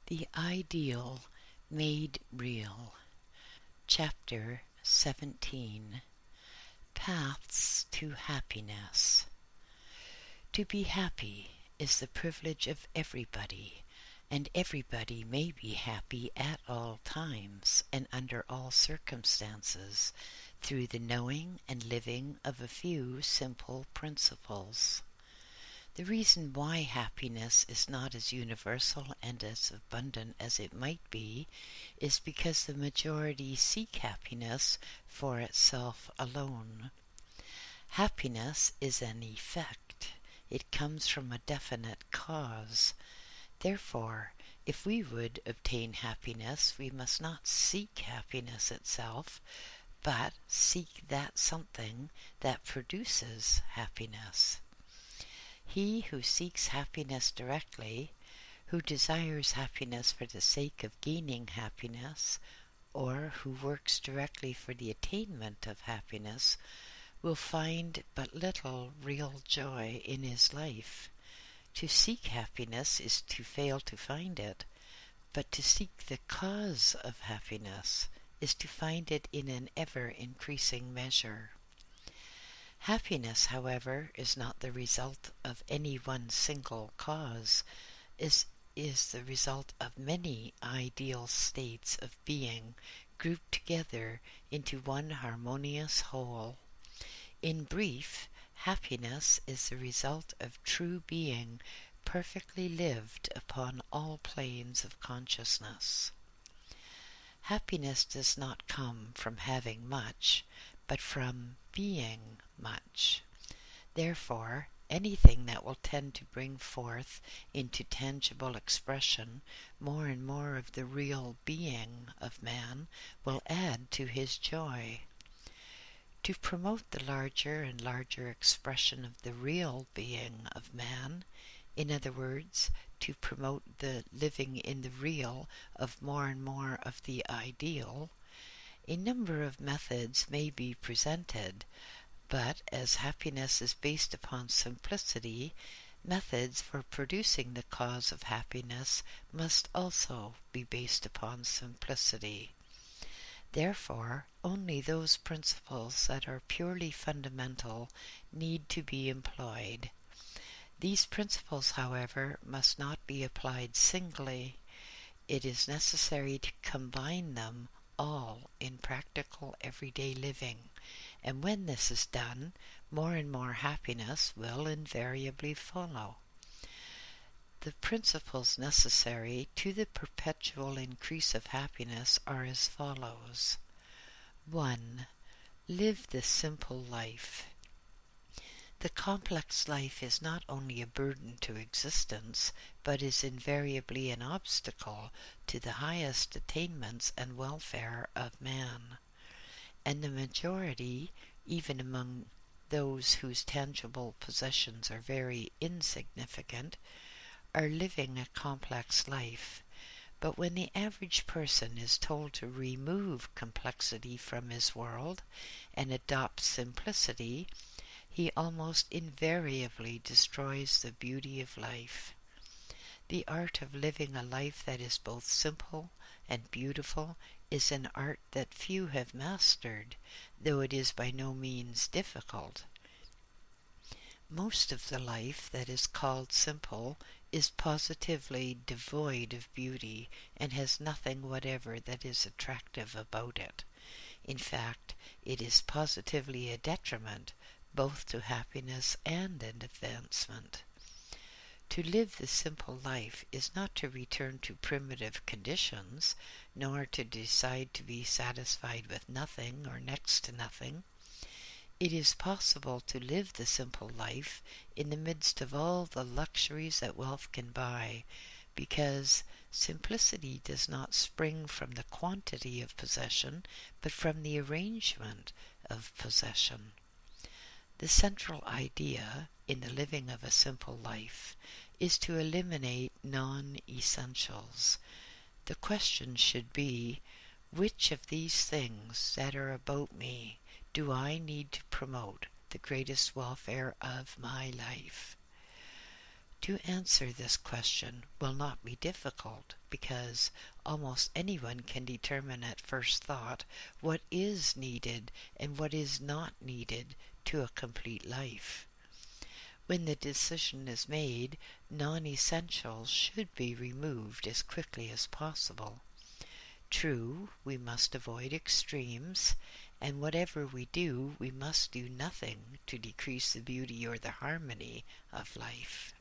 The Ideal Made Real. Chapter 17. Paths to Happiness. To be happy is the privilege of everybody, and everybody may be happy at all times and under all circumstances through the knowing and living of a few simple principles. The reason why happiness is not as universal and as abundant as it might be is because the majority seek happiness for itself alone. Happiness is an effect. It comes from a definite cause. Therefore, if we would obtain happiness, we must not seek happiness itself, but seek that something that produces happiness. He who seeks happiness directly, who desires happiness for the sake of gaining happiness, or who works directly for the attainment of happiness, will find but little real joy in his life. To seek happiness is to fail to find it, but to seek the cause of happiness is to find it in an ever-increasing measure. Happiness, however, is not the result of any one single cause, is the result of many ideal states of being grouped together into one harmonious whole. In brief, happiness is the result of true being perfectly lived upon all planes of consciousness. Happiness does not come from having much, but from being much. Therefore, anything that will tend to bring forth into tangible expression more and more of the real being of man will add to his joy. To promote the larger and larger expression of the real being of man, in other words, to promote the living in the real of more and more of the ideal, a number of methods may be presented, but as happiness is based upon simplicity, methods for producing the cause of happiness must also be based upon simplicity. Therefore, only those principles that are purely fundamental need to be employed. These principles, however, must not be applied singly. It is necessary to combine them all in practical everyday living, and when this is done, more and more happiness will invariably follow. The principles necessary to the perpetual increase of happiness are as follows. 1. Live the simple life. The complex life is not only a burden to existence, but is invariably an obstacle to the highest attainments and welfare of man. And the majority, even among those whose tangible possessions are very insignificant, are living a complex life. But when the average person is told to remove complexity from his world and adopt simplicity, he almost invariably destroys the beauty of life. The art of living a life that is both simple and beautiful is an art that few have mastered, though it is by no means difficult. Most of the life that is called simple is positively devoid of beauty and has nothing whatever that is attractive about it. In fact, it is positively a detriment both to happiness and advancement. To live the simple life is not to return to primitive conditions, nor to decide to be satisfied with nothing or next to nothing. It is possible to live the simple life in the midst of all the luxuries that wealth can buy, because simplicity does not spring from the quantity of possession, but from the arrangement of possession. The central idea in the living of a simple life is to eliminate non-essentials. The question should be, which of these things that are about me do I need to promote the greatest welfare of my life? To answer this question will not be difficult, because almost anyone can determine at first thought what is needed and what is not needed to a complete life. When the decision is made, non-essentials should be removed as quickly as possible. True, we must avoid extremes, and whatever we do, we must do nothing to decrease the beauty or the harmony of life.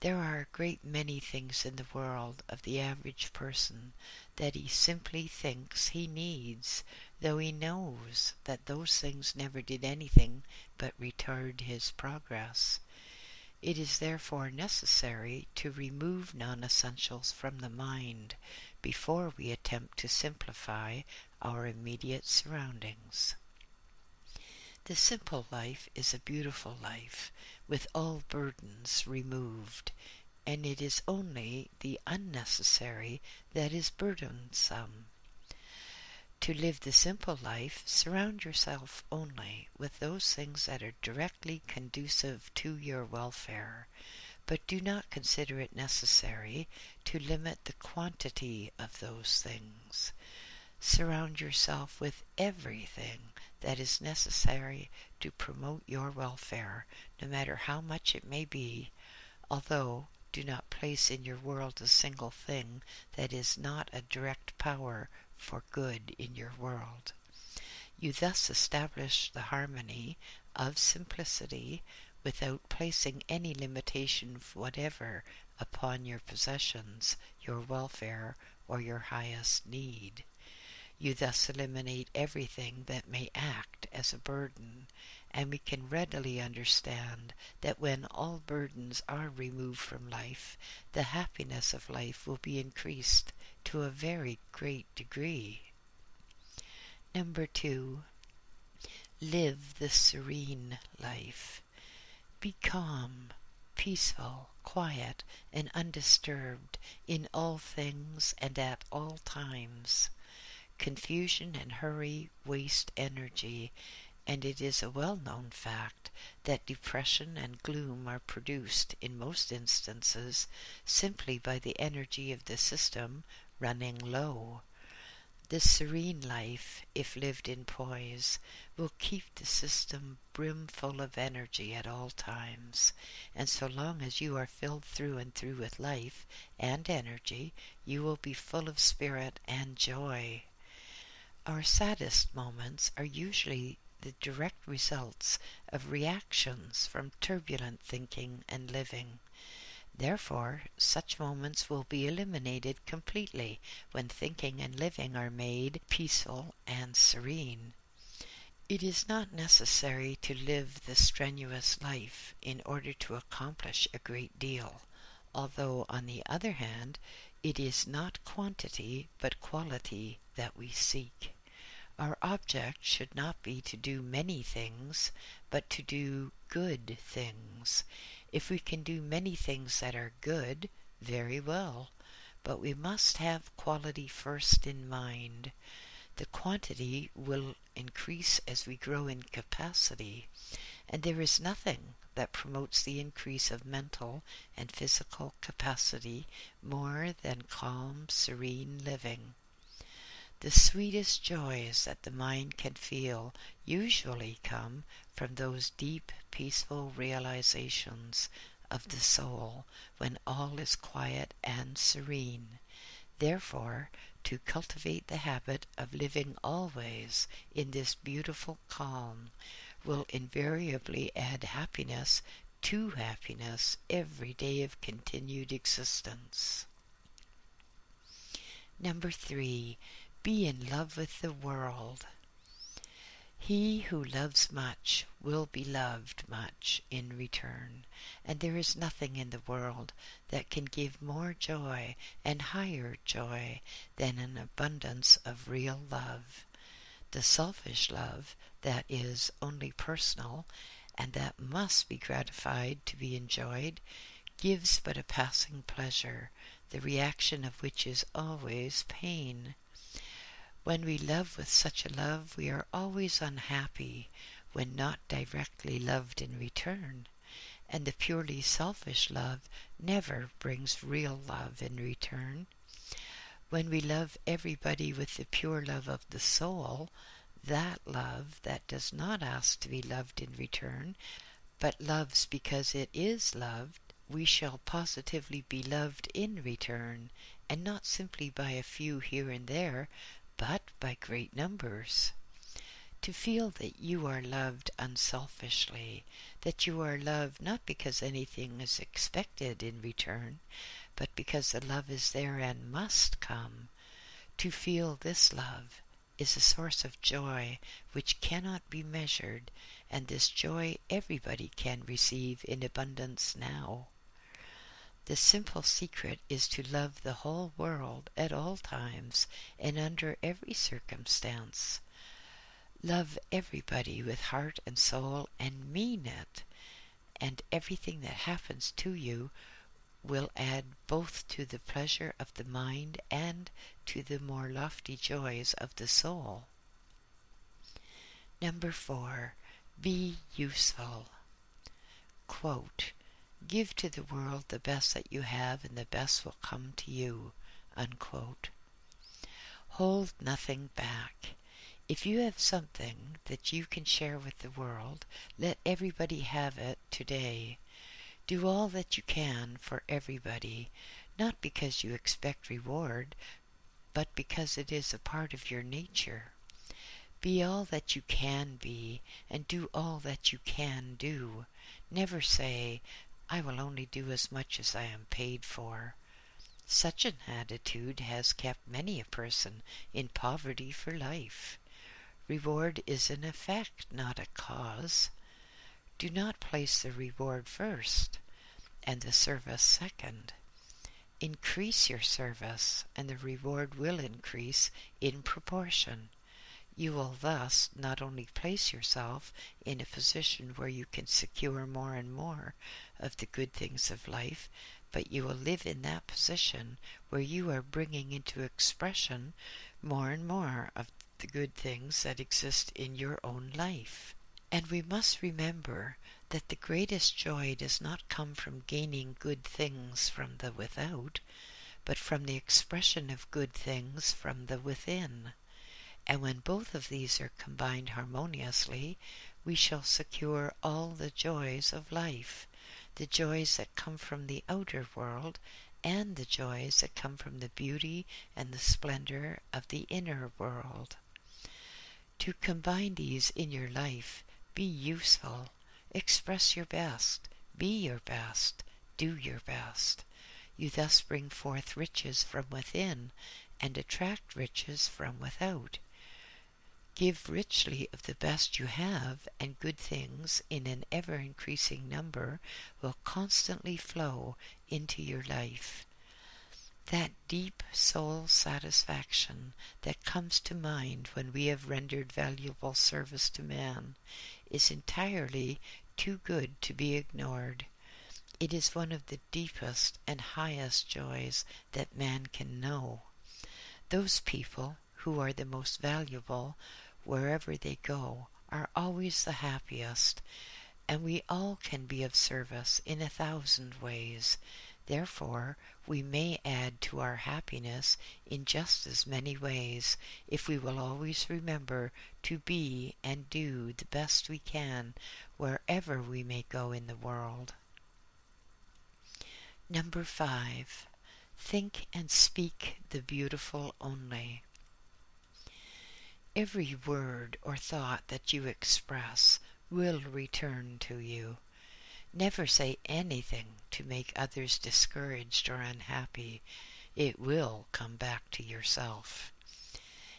There are a great many things in the world of the average person that he simply thinks he needs, though he knows that those things never did anything but retard his progress. It is therefore necessary to remove non-essentials from the mind before we attempt to simplify our immediate surroundings. The simple life is a beautiful life, with all burdens removed, and it is only the unnecessary that is burdensome. To live the simple life, surround yourself only with those things that are directly conducive to your welfare, but do not consider it necessary to limit the quantity of those things. Surround yourself with everything that is necessary to promote your welfare, no matter how much it may be, although do not place in your world a single thing that is not a direct power for good in your world. You thus establish the harmony of simplicity without placing any limitation whatever upon your possessions, your welfare, or your highest need. You thus eliminate everything that may act as a burden, and we can readily understand that when all burdens are removed from life, the happiness of life will be increased to a very great degree. Number 2, live the serene life. Be calm, peaceful, quiet, and undisturbed in all things and at all times. Confusion and hurry waste energy, and it is a well-known fact that depression and gloom are produced in most instances simply by the energy of the system running low. The serene life, if lived in poise, will keep the system brimful of energy at all times, and so long as you are filled through and through with life and energy, you will be full of spirit and joy. Our saddest moments are usually the direct results of reactions from turbulent thinking and living. Therefore, such moments will be eliminated completely when thinking and living are made peaceful and serene. It is not necessary to live the strenuous life in order to accomplish a great deal, although, on the other hand, it is not quantity but quality that we seek. Our object should not be to do many things, but to do good things. If we can do many things that are good, very well, but we must have quality first in mind. The quantity will increase as we grow in capacity, and there is nothing that promotes the increase of mental and physical capacity more than calm, serene living. The sweetest joys that the mind can feel usually come from those deep, peaceful realizations of the soul when all is quiet and serene. Therefore, to cultivate the habit of living always in this beautiful calm will invariably add happiness to happiness every day of continued existence. Number 3, be in love with the world. He who loves much will be loved much in return, and there is nothing in the world that can give more joy and higher joy than an abundance of real love. The selfish love, that is only personal, and that must be gratified to be enjoyed, gives but a passing pleasure, the reaction of which is always pain. When we love with such a love, we are always unhappy when not directly loved in return, and the purely selfish love never brings real love in return. When we love everybody with the pure love of the soul, that love that does not ask to be loved in return, but loves because it is loved, we shall positively be loved in return, and not simply by a few here and there, but by great numbers. To feel that you are loved unselfishly, that you are loved not because anything is expected in return, but because the love is there and must come. To feel this love is a source of joy which cannot be measured, and this joy everybody can receive in abundance now. The simple secret is to love the whole world at all times and under every circumstance. Love everybody with heart and soul and mean it, and everything that happens to you will add both to the pleasure of the mind and to the more lofty joys of the soul. Number 4. Be useful. Quote, "Give to the world the best that you have, and the best will come to you." Unquote. Hold nothing back. If you have something that you can share with the world, let everybody have it today. Do all that you can for everybody, not because you expect reward, but because it is a part of your nature. Be all that you can be, and do all that you can do. Never say, "I will only do as much as I am paid for." Such an attitude has kept many a person in poverty for life. Reward is an effect, not a cause. Do not place the reward first, and the service second. Increase your service, and the reward will increase in proportion. You will thus not only place yourself in a position where you can secure more and more of the good things of life, but you will live in that position where you are bringing into expression more and more of the good things that exist in your own life. And we must remember that the greatest joy does not come from gaining good things from the without, but from the expression of good things from the within. And when both of these are combined harmoniously, we shall secure all the joys of life, the joys that come from the outer world, and the joys that come from the beauty and the splendor of the inner world. To combine these in your life, be useful, express your best, be your best, do your best. You thus bring forth riches from within and attract riches from without. Give richly of the best you have, and good things in an ever-increasing number will constantly flow into your life. That deep soul satisfaction that comes to mind when we have rendered valuable service to man is entirely too good to be ignored. It is one of the deepest and highest joys that man can know. Those people who are the most valuable wherever they go are always the happiest, and we all can be of service in 1,000 ways. Therefore, we may add to our happiness in just as many ways if we will always remember to be and do the best we can wherever we may go in the world. Number 5. Think and speak the beautiful only. Every word or thought that you express will return to you. Never say anything to make others discouraged or unhappy. It will come back to yourself.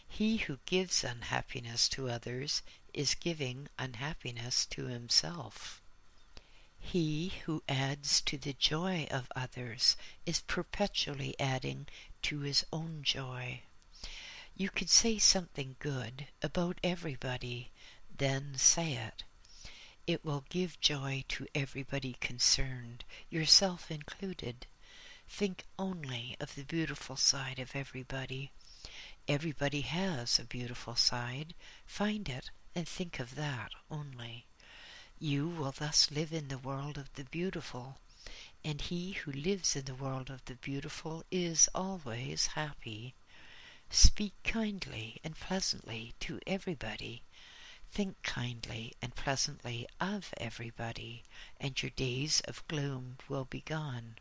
He who gives unhappiness to others is giving unhappiness to himself. He who adds to the joy of others is perpetually adding to his own joy. You could say something good about everybody, then say it. It will give joy to everybody concerned, yourself included. Think only of the beautiful side of everybody. Everybody has a beautiful side. Find it and think of that only. You will thus live in the world of the beautiful, and he who lives in the world of the beautiful is always happy. Speak kindly and pleasantly to everybody. Think kindly and pleasantly of everybody, and your days of gloom will be gone.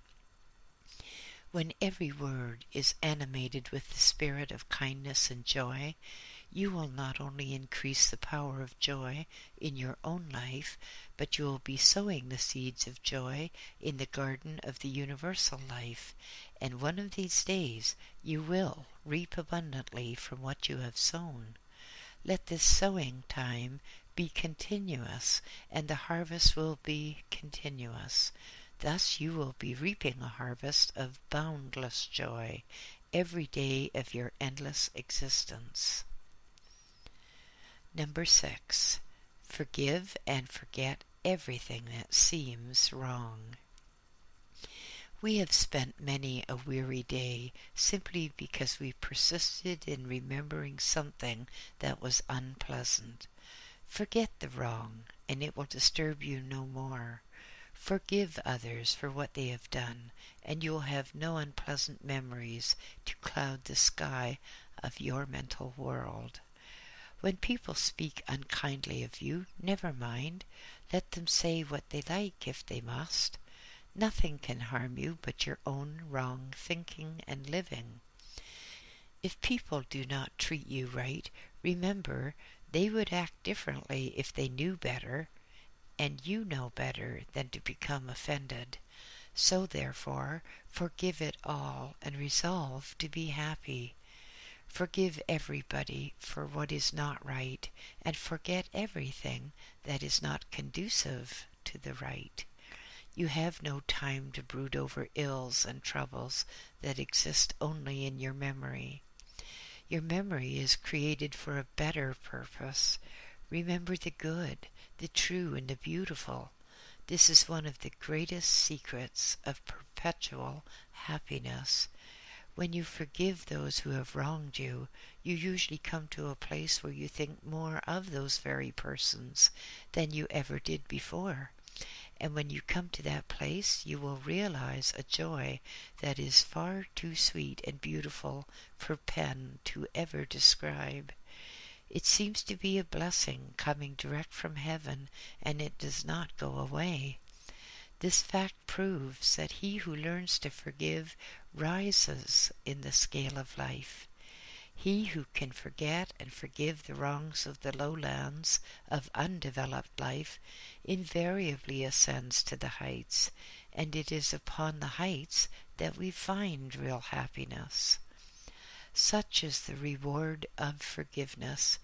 When every word is animated with the spirit of kindness and joy, you will not only increase the power of joy in your own life, but you will be sowing the seeds of joy in the garden of the universal life, and one of these days you will reap abundantly from what you have sown. Let this sowing time be continuous, and the harvest will be continuous. Thus you will be reaping a harvest of boundless joy every day of your endless existence. Number 6. Forgive and forget everything that seems wrong. We have spent many a weary day simply because we persisted in remembering something that was unpleasant. Forget the wrong, and it will disturb you no more. Forgive others for what they have done, and you will have no unpleasant memories to cloud the sky of your mental world. When people speak unkindly of you, never mind. Let them say what they like if they must. Nothing can harm you but your own wrong thinking and living. If people do not treat you right, remember they would act differently if they knew better, and you know better than to become offended. So therefore, forgive it all and resolve to be happy. Forgive everybody for what is not right, and forget everything that is not conducive to the right. You have no time to brood over ills and troubles that exist only in your memory. Your memory is created for a better purpose. Remember the good, the true, and the beautiful. This is one of the greatest secrets of perpetual happiness. When you forgive those who have wronged you, you usually come to a place where you think more of those very persons than you ever did before. And when you come to that place, you will realize a joy that is far too sweet and beautiful for pen to ever describe. It seems to be a blessing coming direct from heaven, and it does not go away. This fact proves that he who learns to forgive rises in the scale of life. He who can forget and forgive the wrongs of the lowlands of undeveloped life invariably ascends to the heights, and it is upon the heights that we find real happiness. Such is the reward of forgiveness.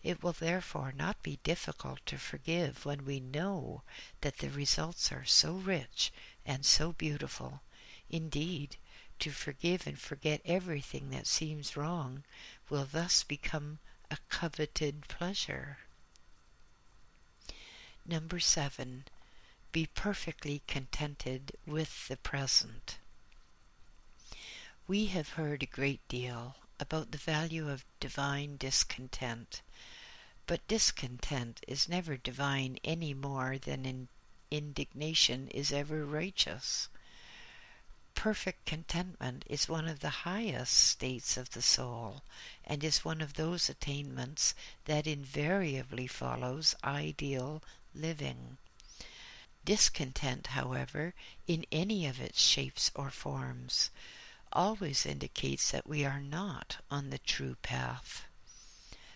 It will therefore not be difficult to forgive when we know that the results are so rich and so beautiful. Indeed, to forgive and forget everything that seems wrong will thus become a coveted pleasure. Number 7. Be perfectly contented with the present. We have heard a great deal about the value of divine discontent, but discontent is never divine any more than indignation is ever righteous. Perfect contentment is one of the highest states of the soul, and is one of those attainments that invariably follows ideal living. Discontent, however, in any of its shapes or forms, always indicates that we are not on the true path.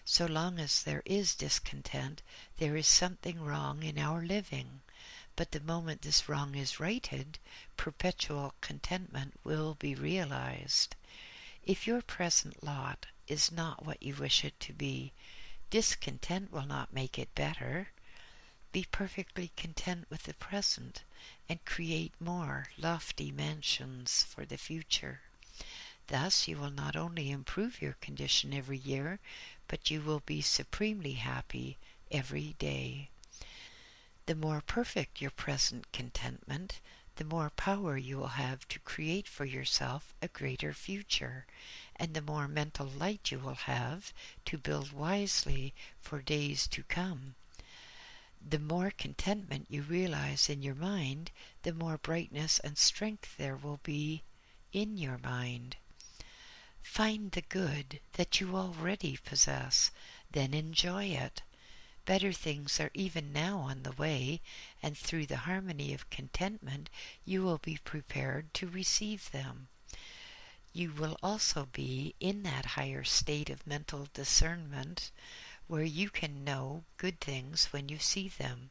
So long as there is discontent, there is something wrong in our living. But the moment this wrong is righted, perpetual contentment will be realized. If your present lot is not what you wish it to be, discontent will not make it better. Be perfectly content with the present, and create more lofty mansions for the future. Thus you will not only improve your condition every year, but you will be supremely happy every day. The more perfect your present contentment, the more power you will have to create for yourself a greater future, and the more mental light you will have to build wisely for days to come. The more contentment you realize in your mind, the more brightness and strength there will be in your mind. Find the good that you already possess, then enjoy it. Better things are even now on the way, and through the harmony of contentment you will be prepared to receive them. You will also be in that higher state of mental discernment where you can know good things when you see them.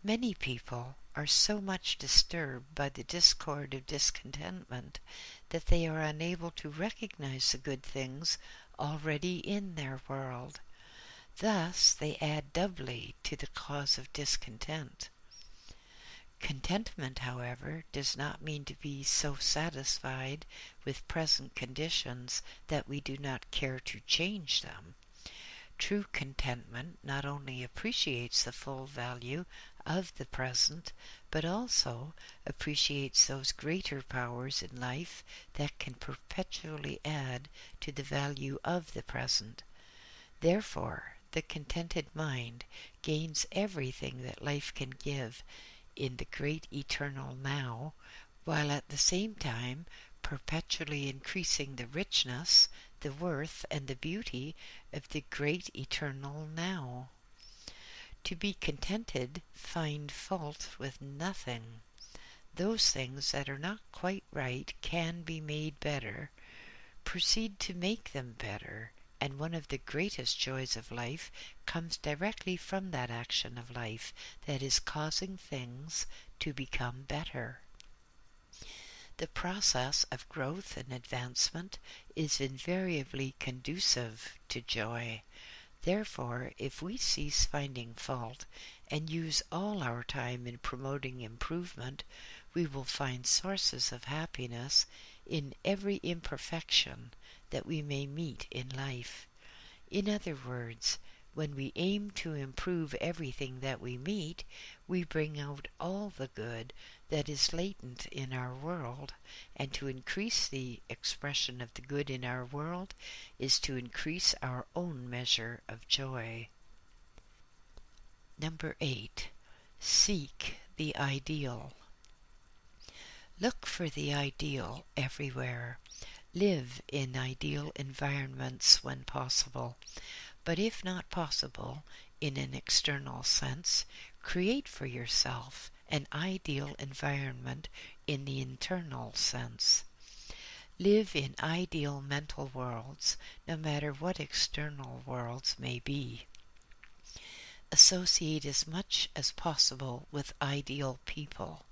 Many people are so much disturbed by the discord of discontentment that they are unable to recognize the good things already in their world. Thus they add doubly to the cause of discontent. Contentment, however, does not mean to be so satisfied with present conditions that we do not care to change them. True contentment not only appreciates the full value of the present, but also appreciates those greater powers in life that can perpetually add to the value of the present. Therefore, the contented mind gains everything that life can give in the great eternal now, while at the same time perpetually increasing the richness, the worth, and the beauty of the great eternal now. To be contented, find fault with nothing. Those things that are not quite right can be made better. Proceed to make them better, and one of the greatest joys of life comes directly from that action of life that is causing things to become better. The process of growth and advancement is invariably conducive to joy. Therefore, if we cease finding fault and use all our time in promoting improvement, we will find sources of happiness in every imperfection that we may meet in life. In other words, when we aim to improve everything that we meet, we bring out all the good that is latent in our world, and to increase the expression of the good in our world is to increase our own measure of joy. Number 8. Seek the ideal. Look for the ideal everywhere. Live in ideal environments when possible. But if not possible in an external sense, create for yourself an ideal environment in the internal sense. Live in ideal mental worlds, no matter what external worlds may be. Associate as much as possible with ideal people,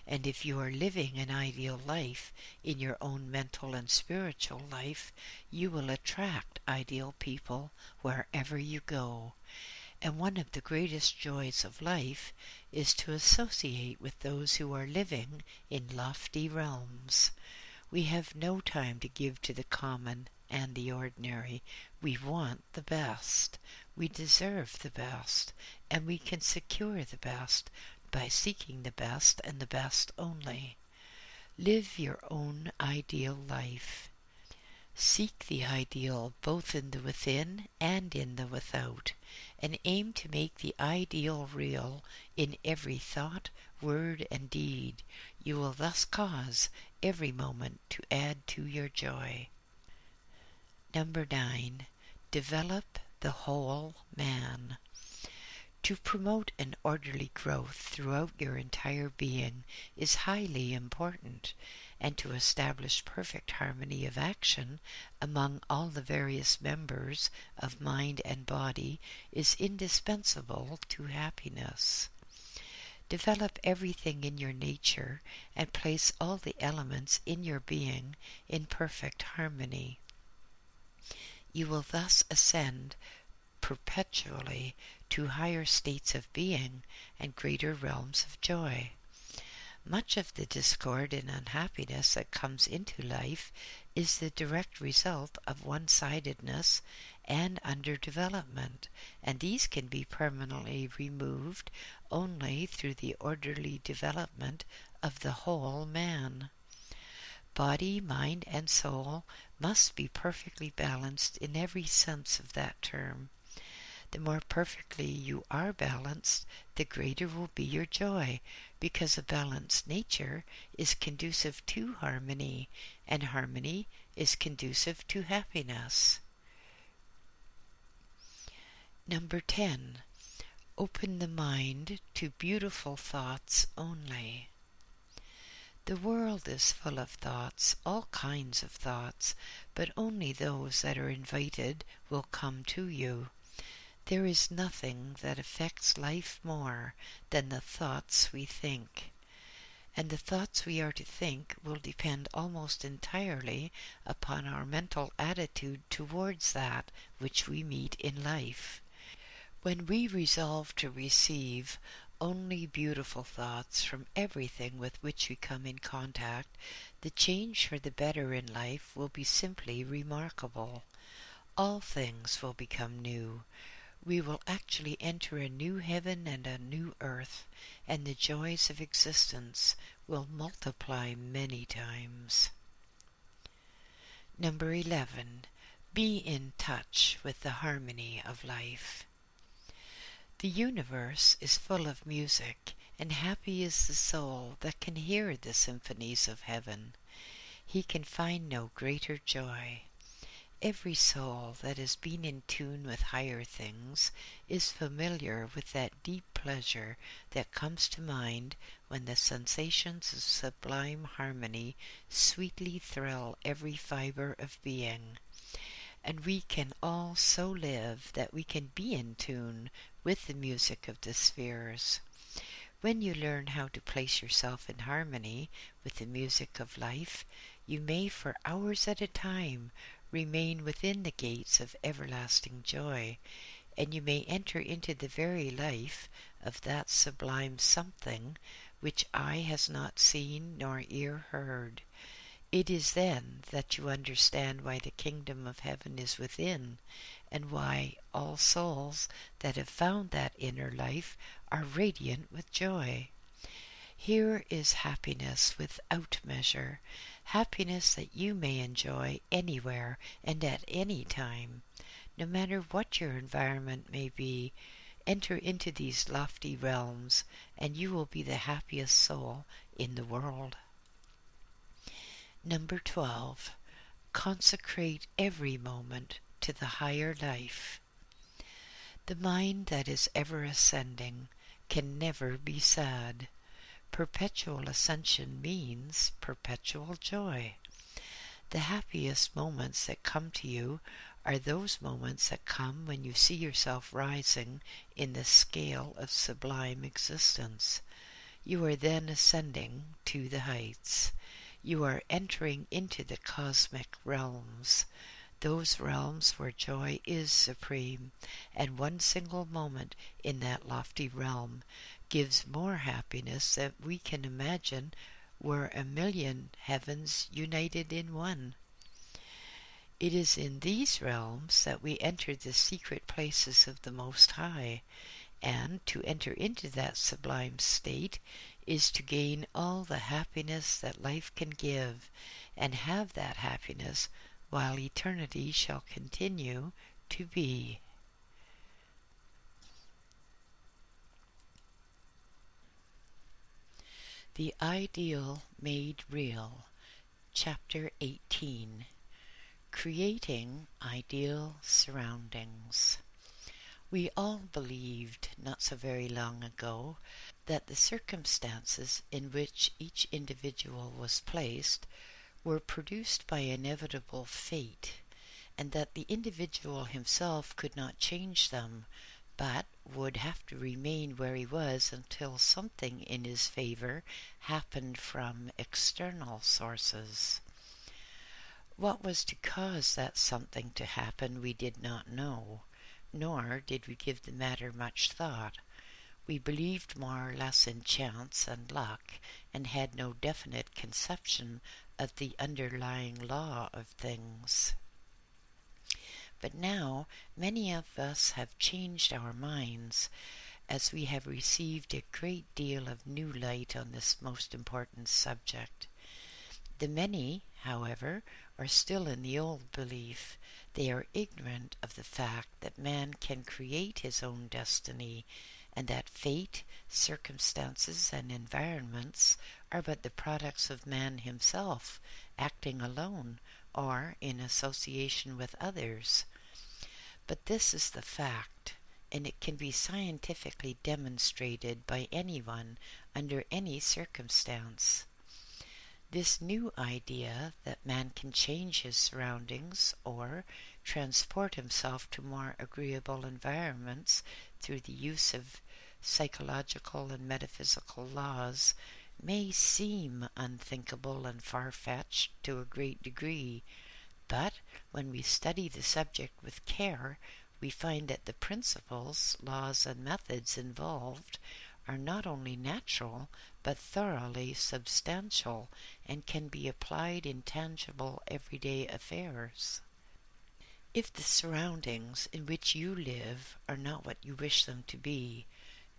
and if you are living an ideal life in your own mental and spiritual life, you will attract ideal people wherever you go. And one of the greatest joys of life is to associate with those who are living in lofty realms. We have no time to give to the common and the ordinary. We want the best. We deserve the best, and we can secure the best by seeking the best and the best only. Live your own ideal life. Seek the ideal both in the within and in the without, and aim to make the ideal real in every thought, word, and deed. You will thus cause every moment to add to your joy. Number 9. Develop the whole man. To promote an orderly growth throughout your entire being is highly important, and to establish perfect harmony of action among all the various members of mind and body is indispensable to happiness. Develop everything in your nature and place all the elements in your being in perfect harmony. You will thus ascend perpetually to higher states of being and greater realms of joy. Much of the discord and unhappiness that comes into life is the direct result of one-sidedness and underdevelopment, and these can be permanently removed only through the orderly development of the whole man. Body, mind, and soul must be perfectly balanced in every sense of that term. The more perfectly you are balanced, the greater will be your joy, because a balanced nature is conducive to harmony, and harmony is conducive to happiness. Number 10. Open the mind to beautiful thoughts only. The world is full of thoughts, all kinds of thoughts, but only those that are invited will come to you. There is nothing that affects life more than the thoughts we think. And the thoughts we are to think will depend almost entirely upon our mental attitude towards that which we meet in life. When we resolve to receive only beautiful thoughts from everything with which we come in contact, the change for the better in life will be simply remarkable. All things will become new. We will actually enter a new heaven and a new earth, and the joys of existence will multiply many times. Number 11. Be in touch with the harmony of life. The universe is full of music, and happy is the soul that can hear the symphonies of heaven. He can find no greater joy. Every soul that has been in tune with higher things is familiar with that deep pleasure that comes to mind when the sensations of sublime harmony sweetly thrill every fiber of being. And we can all so live that we can be in tune with the music of the spheres. When you learn how to place yourself in harmony with the music of life, you may for hours at a time remain within the gates of everlasting joy, and you may enter into the very life of that sublime something which eye has not seen nor ear heard. It is then that you understand why the kingdom of heaven is within, and why all souls that have found that inner life are radiant with joy. Here is happiness without measure, happiness that you may enjoy anywhere and at any time. No matter what your environment may be, enter into these lofty realms, and you will be the happiest soul in the world. Number 12. Consecrate every moment to the higher life. The mind that is ever ascending can never be sad. Perpetual ascension means perpetual joy. The happiest moments that come to you are those moments that come when you see yourself rising in the scale of sublime existence. You are then ascending to the heights. You are entering into the cosmic realms, those realms where joy is supreme, and one single moment in that lofty realm gives more happiness than we can imagine were 1,000,000 heavens united in one. It is in these realms that we enter the secret places of the Most High, and to enter into that sublime state is to gain all the happiness that life can give, and have that happiness while eternity shall continue to be. The Ideal Made Real, Chapter 18. Creating Ideal Surroundings. We all believed, not so very long ago, that the circumstances in which each individual was placed were produced by inevitable fate, and that the individual himself could not change them, but would have to remain where he was until something in his favor happened from external sources. What was to cause that something to happen we did not know, nor did we give the matter much thought. We believed more or less in chance and luck, and had no definite conception of the underlying law of things. But now many of us have changed our minds, as we have received a great deal of new light on this most important subject. The many however, are still in the old belief. They are ignorant of the fact that man can create his own destiny, and that fate, circumstances, and environments are but the products of man himself, acting alone or in association with others. But this is the fact, and it can be scientifically demonstrated by anyone under any circumstance. This new idea that man can change his surroundings or transport himself to more agreeable environments through the use of psychological and metaphysical laws may seem unthinkable and far-fetched to a great degree, but when we study the subject with care, we find that the principles, laws, and methods involved are not only natural, but thoroughly substantial, and can be applied in tangible everyday affairs. If the surroundings in which you live are not what you wish them to be,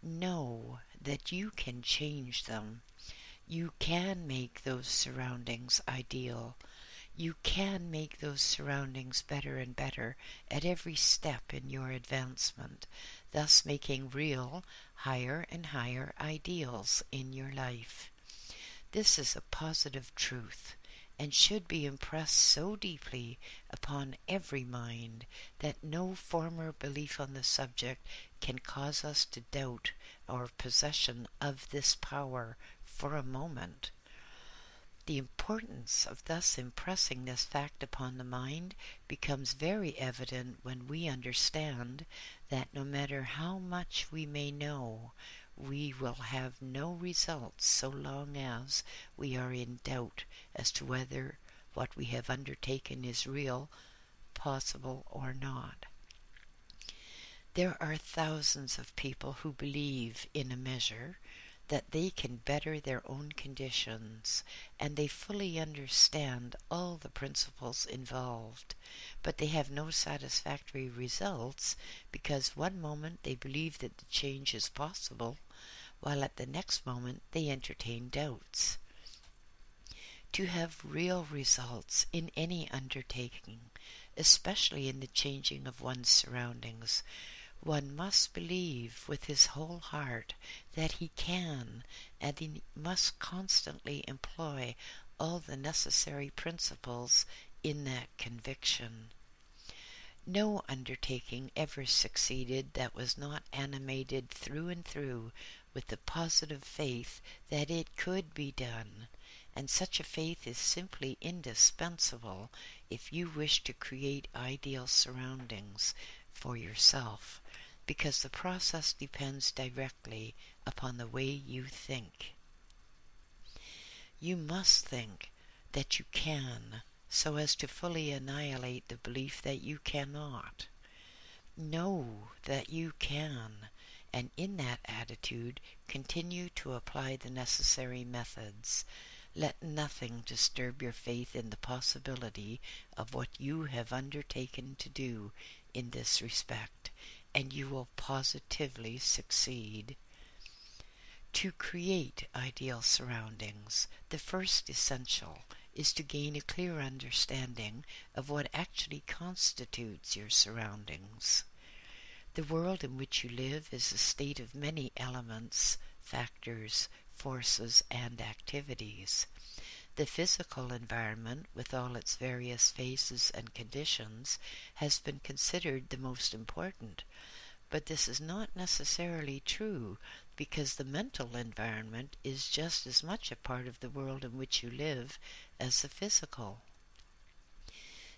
know that you can change them. You can make those surroundings ideal. You can make those surroundings better and better at every step in your advancement, thus making real, higher and higher ideals in your life. This is a positive truth, and should be impressed so deeply upon every mind that no former belief on the subject can cause us to doubt our possession of this power for a moment. The importance of thus impressing this fact upon the mind becomes very evident when we understand that no matter how much we may know, we will have no results so long as we are in doubt as to whether what we have undertaken is real, possible, or not. There are thousands of people who believe, in a measure, that they can better their own conditions, and they fully understand all the principles involved, but they have no satisfactory results because one moment they believe that the change is possible, while at the next moment they entertain doubts. To have real results in any undertaking, especially in the changing of one's surroundings, one must believe with his whole heart that he can, and he must constantly employ all the necessary principles in that conviction. No undertaking ever succeeded that was not animated through and through with the positive faith that it could be done, and such a faith is simply indispensable if you wish to create ideal surroundings for yourself, because the process depends directly upon the way you think. You must think that you can, so as to fully annihilate the belief that you cannot. Know that you can, and in that attitude continue to apply the necessary methods. Let nothing disturb your faith in the possibility of what you have undertaken to do in this respect, and you will positively succeed. To create ideal surroundings, the first essential is to gain a clear understanding of what actually constitutes your surroundings. The world in which you live is a state of many elements, factors, forces, and activities. The physical environment, with all its various phases and conditions, has been considered the most important, but this is not necessarily true, because the mental environment is just as much a part of the world in which you live as the physical.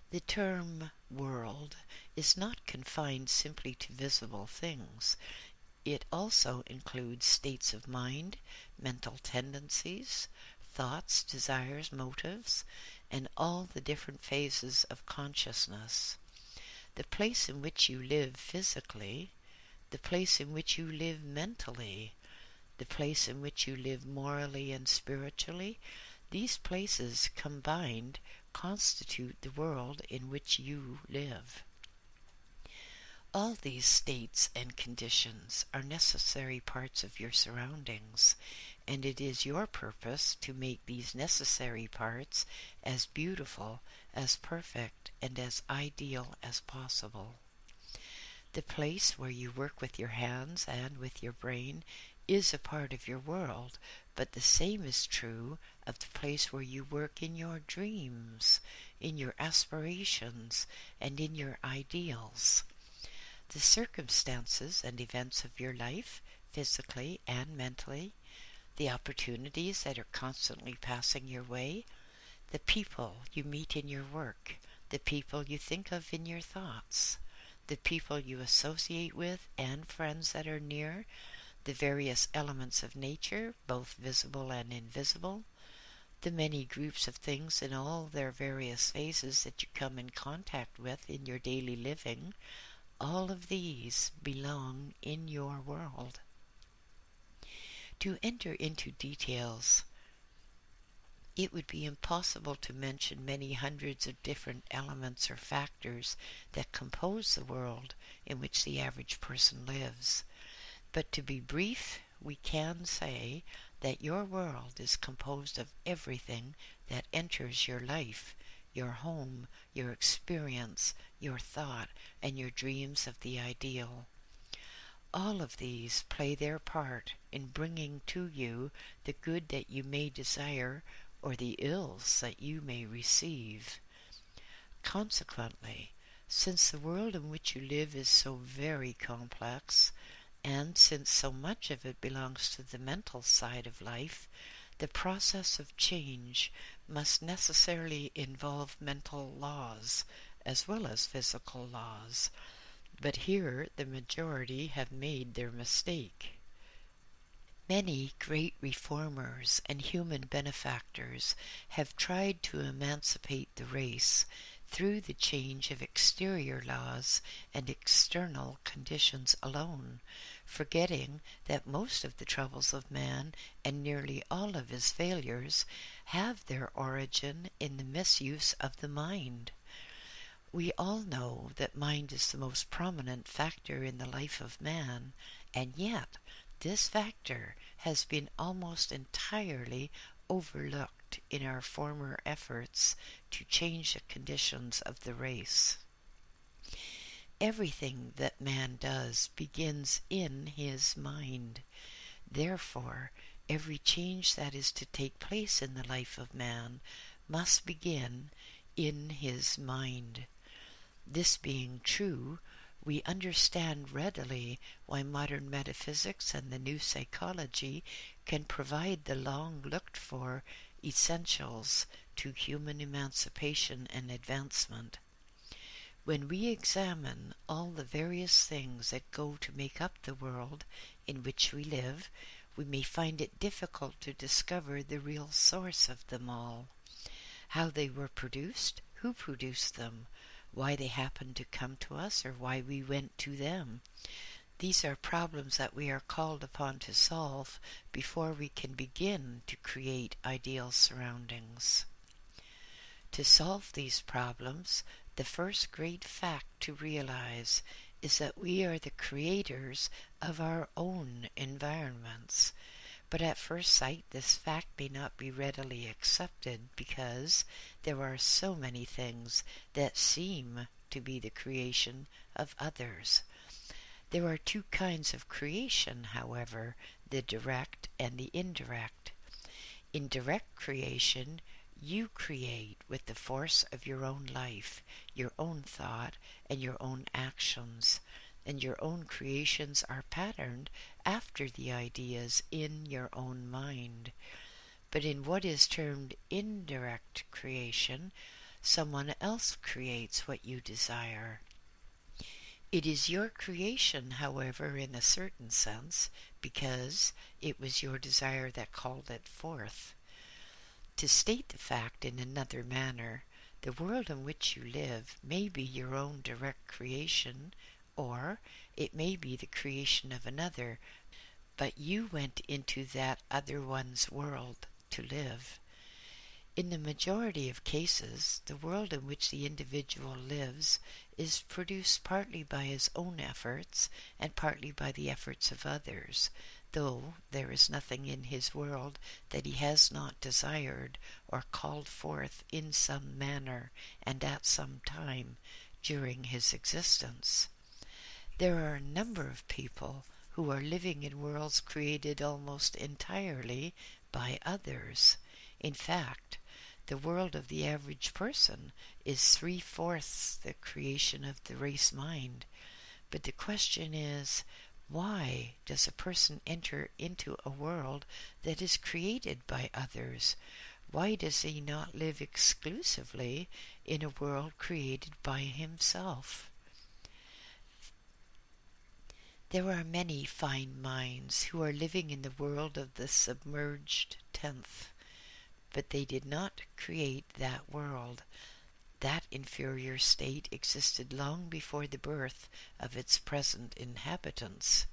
The term world is not confined simply to visible things. It also includes states of mind, mental tendencies, thoughts, desires, motives, and all the different phases of consciousness. The place in which you live physically, the place in which you live mentally, the place in which you live morally and spiritually, these places combined constitute the world in which you live. All these states and conditions are necessary parts of your surroundings, and it is your purpose to make these necessary parts as beautiful, as perfect, and as ideal as possible. The place where you work with your hands and with your brain is a part of your world, but the same is true of the place where you work in your dreams, in your aspirations, and in your ideals. The circumstances and events of your life, physically and mentally, the opportunities that are constantly passing your way, the people you meet in your work, the people you think of in your thoughts, the people you associate with and friends that are near, the various elements of nature, both visible and invisible, the many groups of things in all their various phases that you come in contact with in your daily living, all of these belong in your world. To enter into details, it would be impossible to mention many hundreds of different elements or factors that compose the world in which the average person lives. But to be brief, we can say that your world is composed of everything that enters your life, your home, your experience, your thought, and your dreams of the ideal. All of these play their part in bringing to you the good that you may desire or the ills that you may receive. Consequently, since the world in which you live is so very complex, and since so much of it belongs to the mental side of life, the process of change must necessarily involve mental laws as well as physical laws. But here the majority have made their mistake. Many great reformers and human benefactors have tried to emancipate the race through the change of exterior laws and external conditions alone, forgetting that most of the troubles of man and nearly all of his failures have their origin in the misuse of the mind. We all know that mind is the most prominent factor in the life of man, and yet this factor has been almost entirely overlooked in our former efforts to change the conditions of the race. Everything that man does begins in his mind. Therefore, every change that is to take place in the life of man must begin in his mind. This being true, we understand readily why modern metaphysics and the new psychology can provide the long-looked-for essentials to human emancipation and advancement. When we examine all the various things that go to make up the world in which we live, we may find it difficult to discover the real source of them all, how they were produced, who produced them, why they happened to come to us, or why we went to them. These are problems that we are called upon to solve before we can begin to create ideal surroundings. To solve these problems, the first great fact to realize is that we are the creators of our own environments. But at first sight, this fact may not be readily accepted because there are so many things that seem to be the creation of others. There are two kinds of creation, however, the direct and the indirect. In direct creation, you create with the force of your own life, your own thought, and your own actions, and your own creations are patterned after the ideas in your own mind. But in what is termed indirect creation, someone else creates what you desire. It is your creation, however, in a certain sense, because it was your desire that called it forth. To state the fact in another manner, the world in which you live may be your own direct creation, or it may be the creation of another, but you went into that other one's world to live. In the majority of cases, the world in which the individual lives is produced partly by his own efforts and partly by the efforts of others, though there is nothing in his world that he has not desired or called forth in some manner and at some time during his existence. There are a number of people who are living in worlds created almost entirely by others. In fact, the world of the average person is 3/4 the creation of the race mind. But the question is, why does a person enter into a world that is created by others? Why does he not live exclusively in a world created by himself? There are many fine minds who are living in the world of the submerged tenth, but they did not create that world. That inferior state existed long before the birth of its present inhabitants.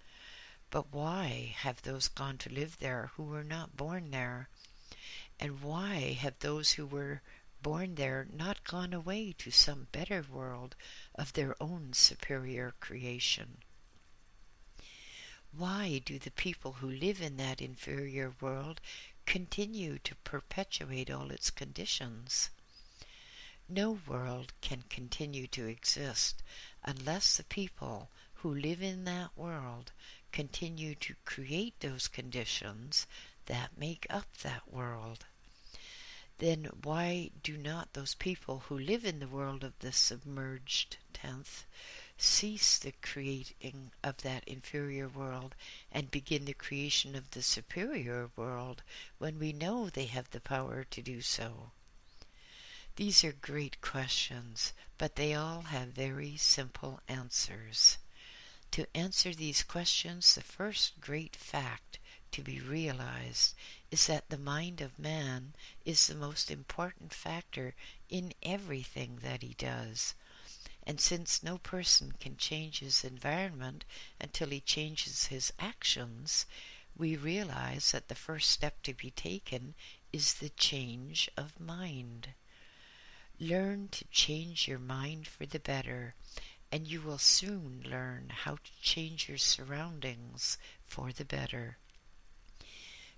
But why have those gone to live there who were not born there? And why have those who were born there not gone away to some better world of their own superior creation? Why do the people who live in that inferior world continue to perpetuate all its conditions? No world can continue to exist unless the people who live in that world continue to create those conditions that make up that world. Then why do not those people who live in the world of the submerged tenth cease the creating of that inferior world and begin the creation of the superior world when we know they have the power to do so? These are great questions, but they all have very simple answers. To answer these questions, the first great fact to be realized is that the mind of man is the most important factor in everything that he does. And since no person can change his environment until he changes his actions, we realize that the first step to be taken is the change of mind. Learn to change your mind for the better, and you will soon learn how to change your surroundings for the better.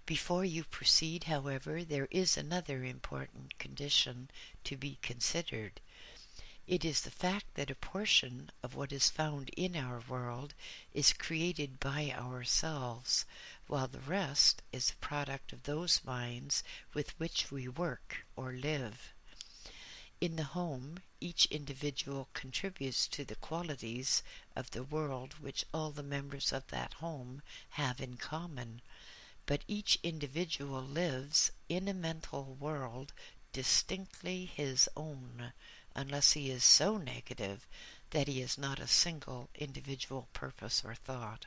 Before you proceed, however, there is another important condition to be considered. It is the fact that a portion of what is found in our world is created by ourselves, while the rest is a product of those minds with which we work or live. In the home, each individual contributes to the qualities of the world which all the members of that home have in common, but each individual lives in a mental world distinctly his own, unless he is so negative that he is not a single individual purpose or thought.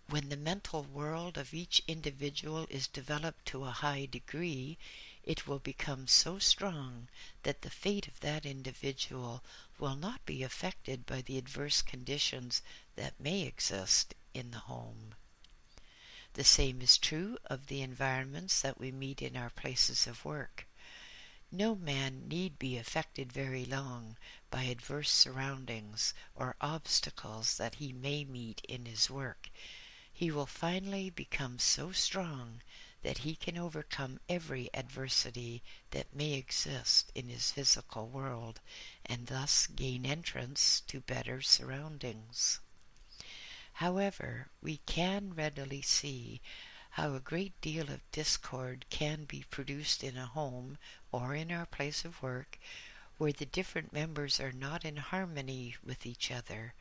When the mental world of each individual is developed to a high degree, it will become so strong that the fate of that individual will not be affected by the adverse conditions that may exist in the home. The same is true of the environments that we meet in our places of work. No man need be affected very long by adverse surroundings or obstacles that he may meet in his work. He will finally become so strong that he can overcome every adversity that may exist in his physical world, and thus gain entrance to better surroundings. However, we can readily see how a great deal of discord can be produced in a home or in our place of work where the different members are not in harmony with each other,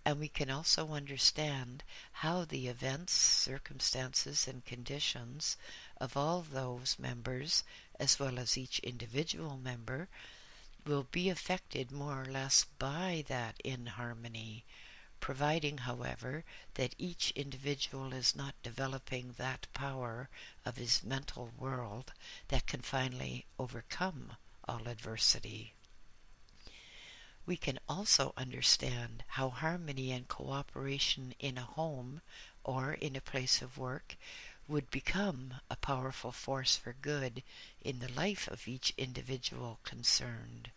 and we can also understand how the events, circumstances, and conditions of all those members, as well as each individual member, will be affected more or less by that inharmony, providing, however, that each individual is not developing that power of his mental world that can finally overcome all adversity. We can also understand how harmony and cooperation in a home or in a place of work would become a powerful force for good in the life of each individual concerned.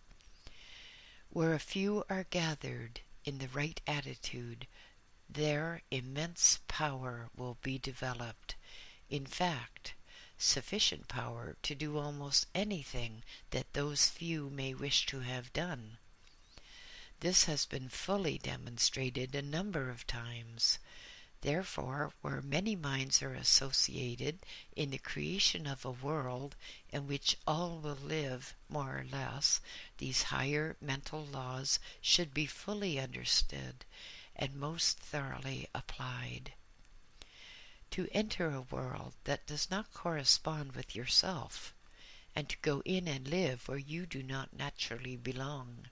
Where a few are gathered in the right attitude, their immense power will be developed. In fact, sufficient power to do almost anything that those few may wish to have done. This has been fully demonstrated a number of times. Therefore, where many minds are associated in the creation of a world in which all will live, more or less, these higher mental laws should be fully understood and most thoroughly applied. To enter a world that does not correspond with yourself, and to go in and live where you do not naturally belong,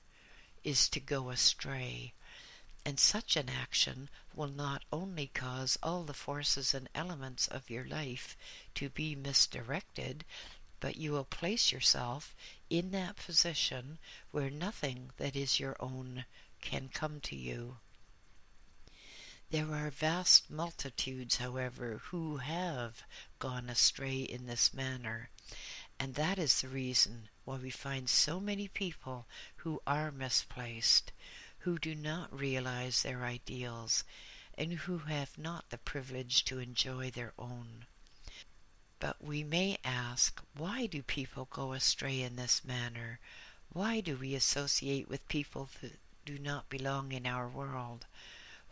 is to go astray, and such an action will not only cause all the forces and elements of your life to be misdirected, but you will place yourself in that position where nothing that is your own can come to you. There are vast multitudes, however, who have gone astray in this manner, and that is the reason why we find so many people who are misplaced, who do not realize their ideals, and who have not the privilege to enjoy their own. But we may ask, why do people go astray in this manner? Why do we associate with people that do not belong in our world?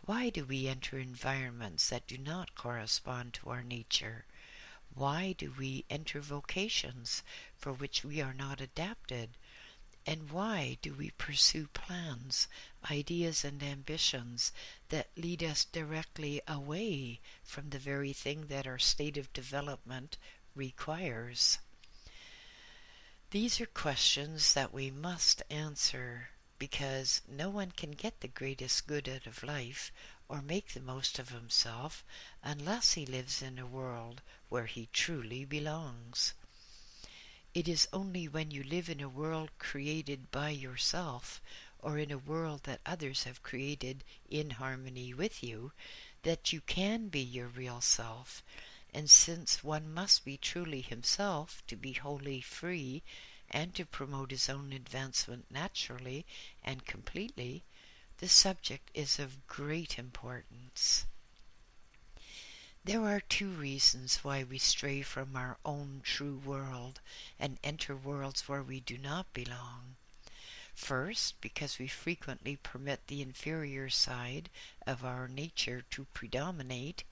Why do we enter environments that do not correspond to our nature? Why do we enter vocations for which we are not adapted? And why do we pursue plans, ideas, and ambitions that lead us directly away from the very thing that our state of development requires? These are questions that we must answer, because no one can get the greatest good out of life or make the most of himself unless he lives in a world where he truly belongs. It is only when you live in a world created by yourself, or in a world that others have created in harmony with you, that you can be your real self. And since one must be truly himself to be wholly free and to promote his own advancement naturally and completely, the subject is of great importance. There are two reasons why we stray from our own true world and enter worlds where we do not belong. First, because we frequently permit the inferior side of our nature to predominate,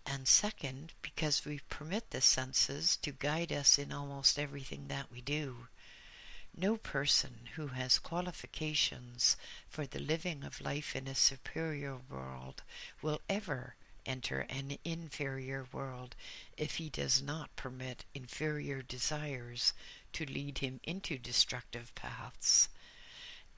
and second, because we permit the senses to guide us in almost everything that we do. No person who has qualifications for the living of life in a superior world will ever enter an inferior world if he does not permit inferior desires to lead him into destructive paths.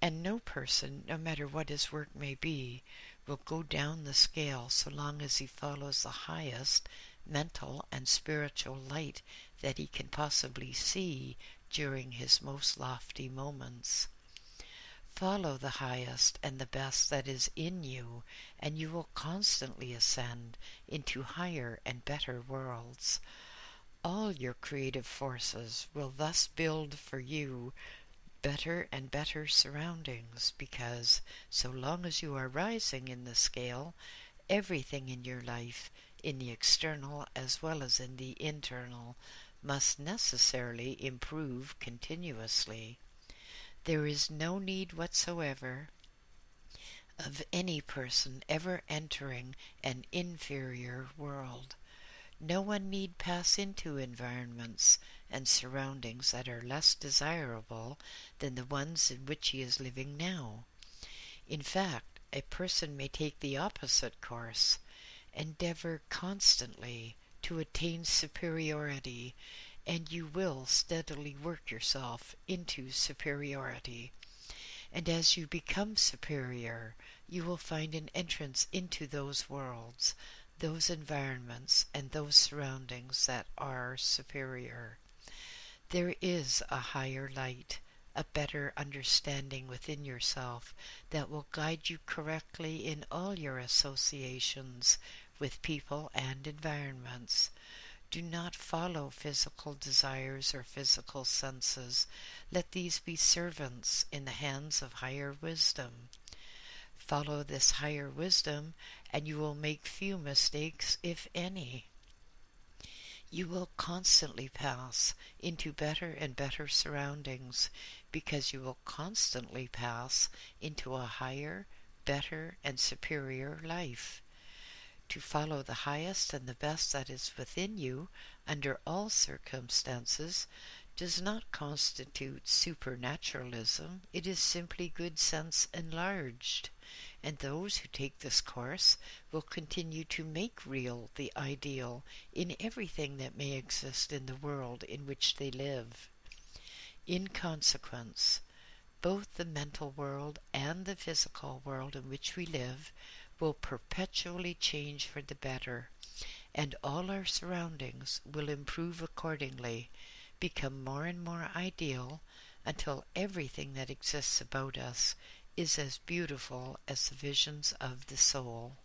And no person, no matter what his work may be, will go down the scale so long as he follows the highest mental and spiritual light that he can possibly see during his most lofty moments. Follow the highest and the best that is in you, and you will constantly ascend into higher and better worlds. All your creative forces will thus build for you better and better surroundings, because so long as you are rising in the scale, everything in your life, in the external as well as in the internal, must necessarily improve continuously. There is no need whatsoever of any person ever entering an inferior world. No one need pass into environments and surroundings that are less desirable than the ones in which he is living now. In fact, a person may take the opposite course, endeavor constantly to attain superiority, and you will steadily work yourself into superiority. And as you become superior, you will find an entrance into those worlds, those environments, and those surroundings that are superior. There is a higher light, a better understanding within yourself that will guide you correctly in all your associations with people and environments. Do not follow physical desires or physical senses. Let these be servants in the hands of higher wisdom. Follow this higher wisdom, and you will make few mistakes, if any. You will constantly pass into better and better surroundings, because you will constantly pass into a higher, better, and superior life. To follow the highest and the best that is within you under all circumstances does not constitute supernaturalism. It is simply good sense enlarged, and those who take this course will continue to make real the ideal in everything that may exist in the world in which they live. In consequence, both the mental world and the physical world in which we live will perpetually change for the better, and all our surroundings will improve accordingly, become more and more ideal, until everything that exists about us is as beautiful as the visions of the soul.